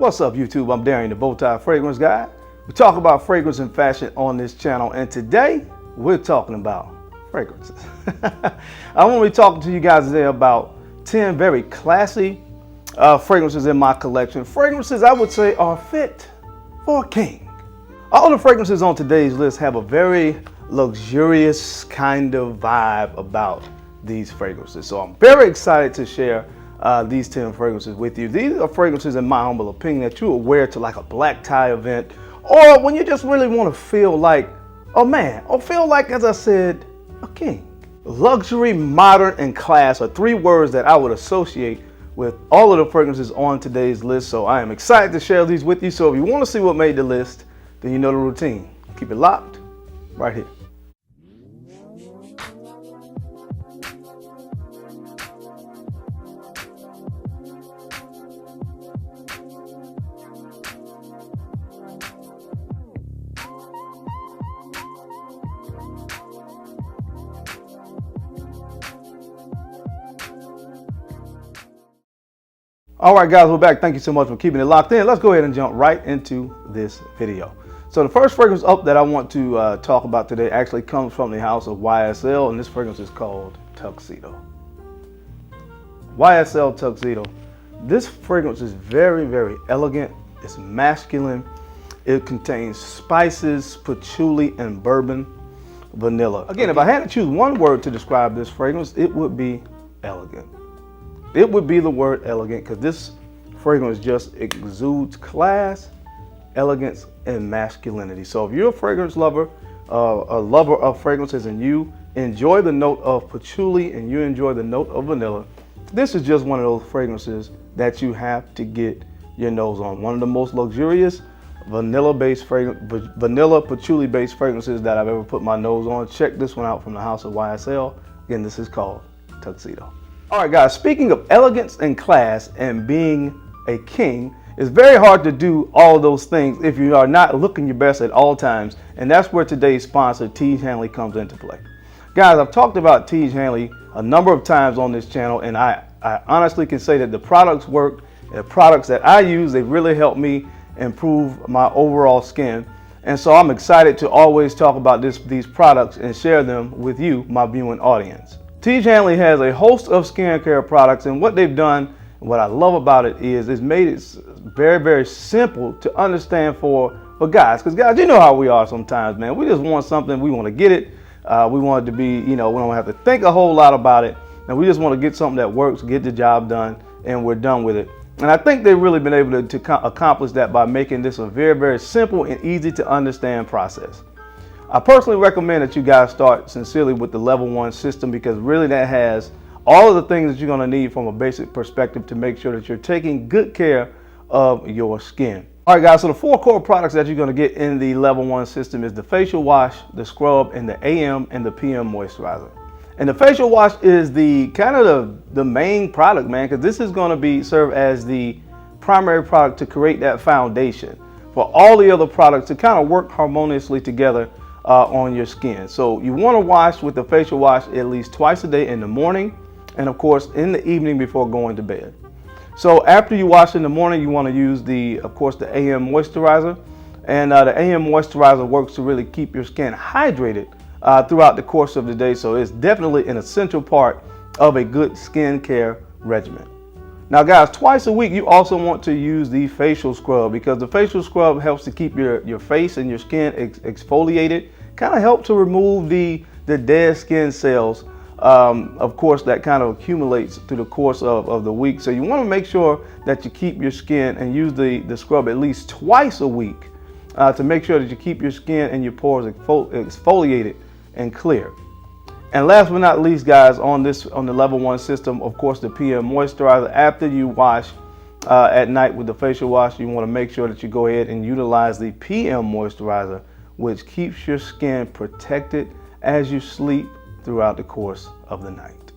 What's up, YouTube? I'm Darian, the Bowtie Fragrance Guy. We talk about fragrance and fashion on this channel, and today we're talking about fragrances. I want to be talking to you guys today about 10 very classy fragrances in my collection. Fragrances I would say are fit for a king. All the fragrances on today's list have a very luxurious kind of vibe about these fragrances. So I'm very excited to share these 10 fragrances with you. These are fragrances, in my humble opinion, that you will wear to like a black tie event, or when you just really want to feel like a man, or feel like, as I said, a king. Luxury, modern, and class are three words that I would associate with all of the fragrances on today's list. So I am excited to share these with you. So if you want to see what made the list, then you know the routine. Keep it locked right here. All right, guys, we're back. Thank you so much for keeping it locked in. Let's go ahead and jump right into this video. So the first fragrance up that I want to talk about today actually comes from the house of YSL, and this fragrance is called Tuxedo. YSL Tuxedo. This fragrance is very, very elegant. It's masculine. It contains spices, patchouli, and bourbon vanilla. Again, if I had to choose one word to describe this fragrance, it would be elegant. It would be the word elegant, because this fragrance just exudes class, elegance, and masculinity. So if you're a fragrance lover, a lover of fragrances, and you enjoy the note of patchouli and you enjoy the note of vanilla, this is just one of those fragrances that you have to get your nose on. One of the most luxurious vanilla patchouli-based fragrances that I've ever put my nose on. Check this one out from the house of YSL. Again, this is called Tuxedo. All right, guys, speaking of elegance and class and being a king, it's very hard to do all those things if you are not looking your best at all times. And that's where today's sponsor, Tiege Hanley, comes into play. Guys, I've talked about Tiege Hanley a number of times on this channel, and I honestly can say that the products work. The products that I use, they really help me improve my overall skin. And so I'm excited to always talk about these products and share them with you, my viewing audience. Tiege Hanley has a host of skincare products, and what they've done, what I love about it is it's made it very, very simple to understand for guys. Because guys, you know how we are sometimes, man. We just want something, we want to get it. We want it to be, we don't have to think a whole lot about it. And we just want to get something that works, get the job done, and we're done with it. And I think they've really been able to accomplish that by making this a very, very simple and easy to understand process. I personally recommend that you guys start sincerely with the level 1 system, because really that has all of the things that you're going to need from a basic perspective to make sure that you're taking good care of your skin. All right, guys, so the 4 core products that you're going to get in the level 1 system is the facial wash, the scrub, and the AM and the PM moisturizer. And the facial wash is the kind of the main product, man, because this is going to serve as the primary product to create that foundation for all the other products to kind of work harmoniously together on your skin. So you want to wash with the facial wash at least twice a day, in the morning and of course in the evening before going to bed. So after you wash in the morning, you want to use the AM moisturizer, and the AM moisturizer works to really keep your skin hydrated throughout the course of the day. So it's definitely an essential part of a good skincare regimen. Now guys, twice a week you also want to use the facial scrub, because the facial scrub helps to keep your face and your skin exfoliated, kind of help to remove the dead skin cells, of course, that kind of accumulates through the course of the week. So you want to make sure that you keep your skin and use the scrub at least twice a week to make sure that you keep your skin and your pores exfoliated and clear. And last but not least, guys, on the level 1 system, of course, the PM moisturizer. After you wash at night with the facial wash, you want to make sure that you go ahead and utilize the PM moisturizer, which keeps your skin protected as you sleep throughout the course of the night.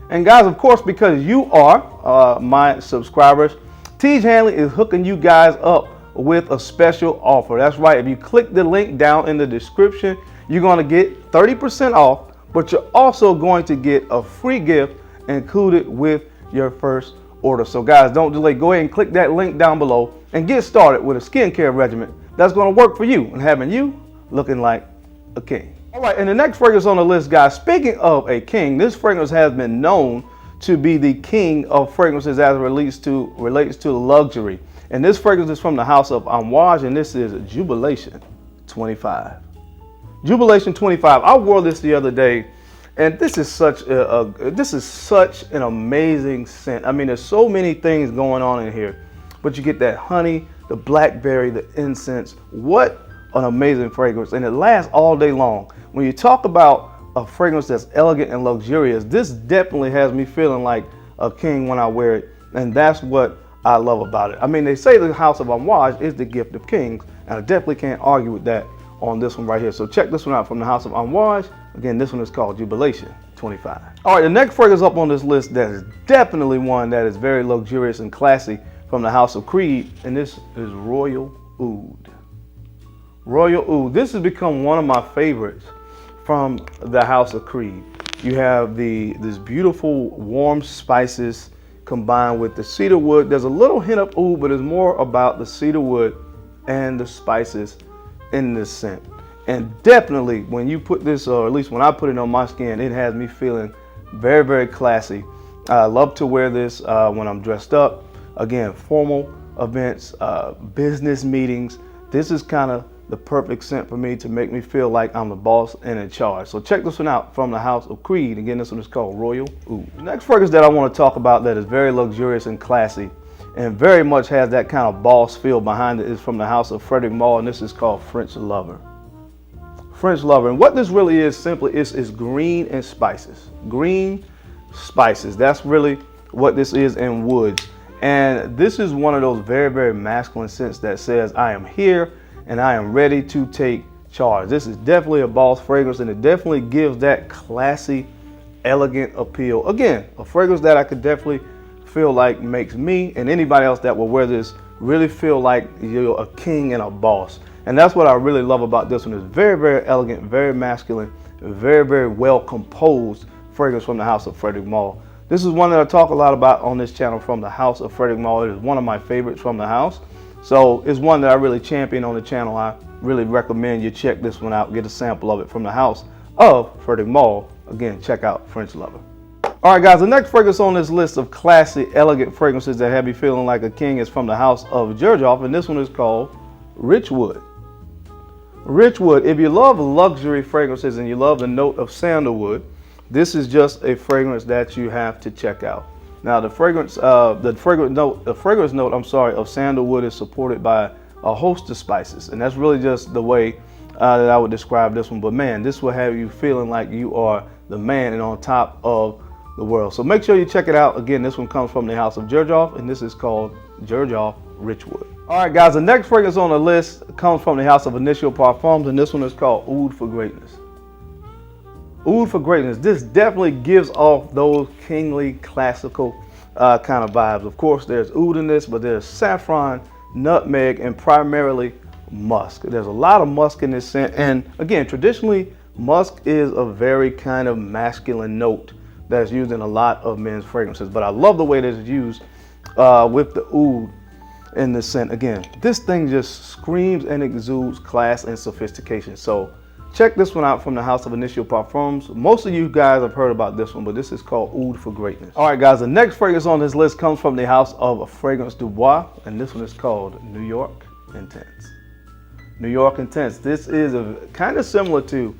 And guys, of course, because you are my subscribers, Tiege Hanley is hooking you guys up with a special offer. That's right. If you click the link down in the description, you're going to get 30% off, but you're also going to get a free gift included with your first order. So guys, don't delay. Go ahead and click that link down below and get started with a skincare regimen that's going to work for you and having you looking like a king. All right, and the next fragrance on the list, guys, speaking of a king, this fragrance has been known to be the king of fragrances as it relates to luxury. And this fragrance is from the house of Allure, and this is Jubilation 25. Jubilation 25. I wore this the other day, and this is such an amazing scent. I mean, there's so many things going on in here, but you get that honey, the blackberry, the incense. What an amazing fragrance, and it lasts all day long. When you talk about a fragrance that's elegant and luxurious, this definitely has me feeling like a king when I wear it, and that's what I love about it. I mean, they say the house of Allure is the gift of kings, and I definitely can't argue with that on this one right here. So check this one out from the house of Allure. Again, this one is called Jubilation 25. All right, the next fragrance up on this list that is definitely one that is very luxurious and classy from the house of Creed, and this is Royal Oud. Royal Oud. This has become one of my favorites from the house of Creed. You have this beautiful warm spices combined with the cedar wood. There's a little hint of oud, but it's more about the cedar wood and the spices in this scent. And definitely when you put this, or at least when I put it on my skin, it has me feeling very, very classy. I love to wear this when I'm dressed up. Again, formal events, business meetings. This is kind of the perfect scent for me to make me feel like I'm the boss and in charge. So check this one out from the house of Creed. Again, this one is called Royal Oud. The next fragrance that I want to talk about that is very luxurious and classy and very much has that kind of boss feel behind it is from the house of Frederic Malle, and this is called French Lover. French Lover. And what this really is simply is green and spices. Green spices. That's really what this is in woods. And this is one of those very, very masculine scents that says, I am here and I am ready to take charge. This is definitely a boss fragrance, and it definitely gives that classy, elegant appeal. Again, a fragrance that I could definitely feel like makes me and anybody else that will wear this really feel like you're a king and a boss. And that's what I really love about this one. It's very, very elegant, very masculine, very, very well composed fragrance from the house of Frederic Malle. This is one that I talk a lot about on this channel from the house of Frederic Malle. It is one of my favorites from the house. So it's one that I really champion on the channel. I really recommend you check this one out, get a sample of it from the house of Frederic Malle. Again, check out French Lover. All right, guys, the next fragrance on this list of classy, elegant fragrances that have me feeling like a king is from the house of Givenchy, and this one is called Richwood. Richwood. If you love luxury fragrances and you love the note of sandalwood, this is just a fragrance that you have to check out. Now, the fragrance note of sandalwood is supported by a host of spices, and that's really just the way that I would describe this one. But man, this will have you feeling like you are the man and on top of the world. So make sure you check it out. Again, this one comes from the house of Givenchy, and this is called Givenchy Richwood. All right, guys, the next fragrance on the list comes from the house of Initial Parfums, and this one is called Oud for Greatness. Oud for Greatness. This definitely gives off those kingly, classical kind of vibes. Of course, there's oud in this, but there's saffron, nutmeg, and primarily musk. There's a lot of musk in this scent, and again, traditionally, musk is a very kind of masculine note that's used in a lot of men's fragrances. But I love the way that it's used with the oud in this scent. Again, this thing just screams and exudes class and sophistication. So check this one out from the house of Initial Parfums. Most of you guys have heard about this one, but this is called Oud for Greatness. All right, guys, the next fragrance on this list comes from the house of Fragrance Du Bois, and this one is called New York Intense. New York Intense. This is kind of similar to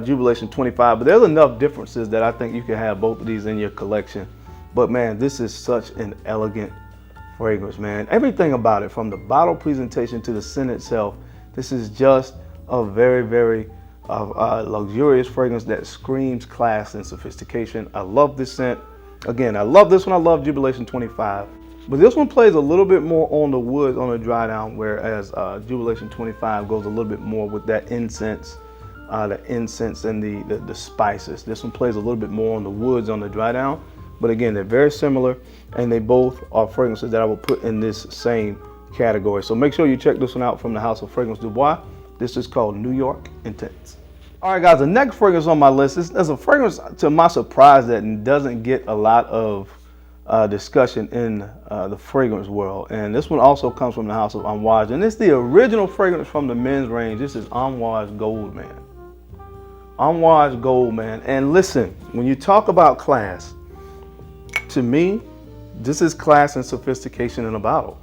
Jubilation 25, but there's enough differences that I think you can have both of these in your collection. But man, this is such an elegant fragrance, man. Everything about it, from the bottle presentation to the scent itself, this is just a very, very luxurious fragrance that screams class and sophistication. I love this scent. Again, I love this one. I love Jubilation 25. But this one plays a little bit more on the woods on the dry down, whereas Jubilation 25 goes a little bit more with that incense, and the spices. This one plays a little bit more on the woods on the dry down. But again, they're very similar, and they both are fragrances that I would put in this same category. So make sure you check this one out from the house of Fragrance Du Bois. This is called New York Intense. All right, guys, the next fragrance on my list is a fragrance, to my surprise, that doesn't get a lot of discussion in the fragrance world. And this one also comes from the house of Amouage, and it's the original fragrance from the men's range. This is Amouage Gold Man. Amouage Gold Man. And listen, when you talk about class, to me, this is class and sophistication in a bottle.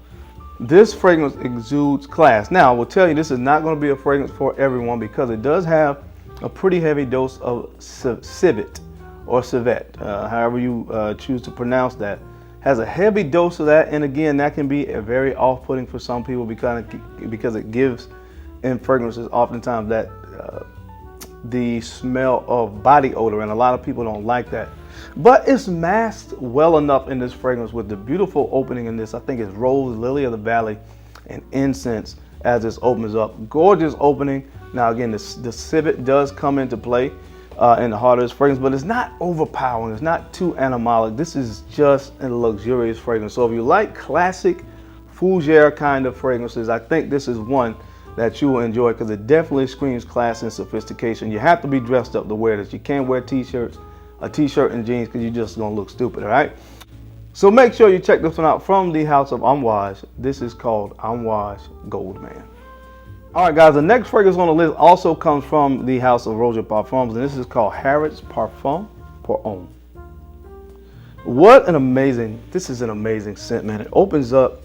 This fragrance exudes class. Now, I will tell you, this is not going to be a fragrance for everyone because it does have a pretty heavy dose of civet or civet, however you choose to pronounce that. Has a heavy dose of that, and again, that can be a very off-putting for some people because it gives in fragrances oftentimes that the smell of body odor, and a lot of people don't like that. But it's masked well enough in this fragrance with the beautiful opening in this. I think it's rose, lily of the valley, and incense as this opens up. Gorgeous opening. Now again, the civet does come into play in the heart of this fragrance, but it's not overpowering. It's not too animalic. This is just a luxurious fragrance. So if you like classic fougere kind of fragrances, I think this is one that you will enjoy because it definitely screams class and sophistication. You have to be dressed up to wear this. You can't wear t-shirts, a t-shirt and jeans because you're just gonna look stupid, all right? So make sure you check this one out from the house of Amouage. This is called Amouage Gold Man. All right, guys, the next fragrance on the list also comes from the house of Roger Parfums, and this is called Harrods Parfum pour Homme. What an amazing, this is an amazing scent, man. It opens up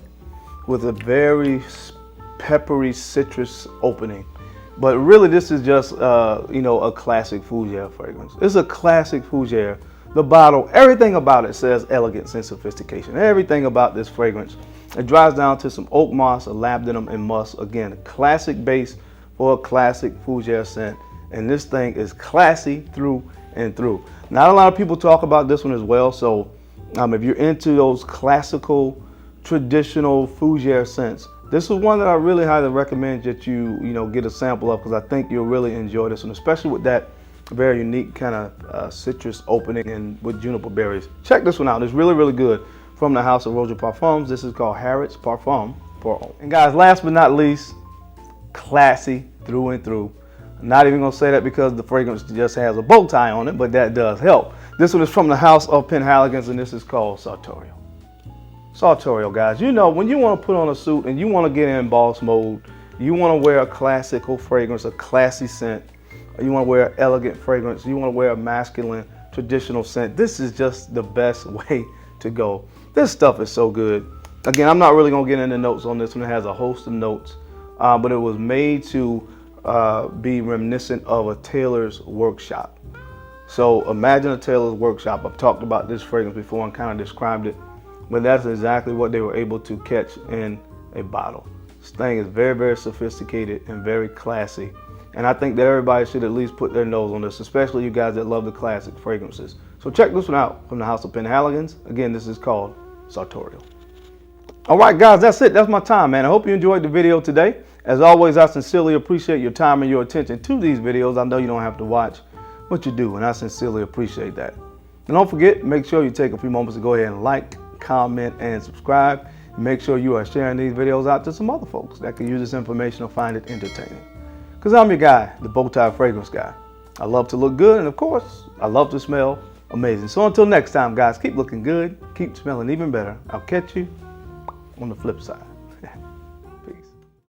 with a very peppery citrus opening. But really, this is just, a classic fougere fragrance. It's a classic fougere. The bottle, everything about it says elegance and sophistication. Everything about this fragrance. It dries down to some oak moss, a labdanum, and musk. Again, a classic base for a classic fougere scent. And this thing is classy through and through. Not a lot of people talk about this one as well. So if you're into those classical, traditional fougere scents, this is one that I really highly recommend that you get a sample of because I think you'll really enjoy this one, especially with that very unique kind of citrus opening and with juniper berries. Check this one out. It's really, really good from the house of Roger Parfums. This is called Harrods Parfum pour Homme. And guys, last but not least, classy through and through. I'm not even gonna say that because the fragrance just has a bow tie on it, but that does help. This one is from the house of Penhaligon's, and this is called Sartorial. Sartorial, guys. You know, when you want to put on a suit and you want to get in boss mode, you want to wear a classical fragrance, a classy scent, or you want to wear an elegant fragrance, you want to wear a masculine, traditional scent, this is just the best way to go. This stuff is so good. Again, I'm not really going to get into notes on this one. It has a host of notes, but it was made to be reminiscent of a tailor's workshop. So imagine a tailor's workshop. I've talked about this fragrance before and kind of described it. But that's exactly what they were able to catch in a bottle. This thing is very, very sophisticated and very classy. And I think that everybody should at least put their nose on this, especially you guys that love the classic fragrances. So check this one out from the house of Penhaligon's. Again, this is called Sartorial. All right, guys, that's it. That's my time, man. I hope you enjoyed the video today. As always, I sincerely appreciate your time and your attention to these videos. I know you don't have to watch, but you do, and I sincerely appreciate that. And don't forget, make sure you take a few moments to go ahead and like, comment, and subscribe. Make sure you are sharing these videos out to some other folks that can use this information or find it entertaining. Because I'm your guy, the Bowtie Fragrance Guy. I love to look good, and of course, I love to smell amazing. So until next time, guys, keep looking good, keep smelling even better. I'll catch you on the flip side.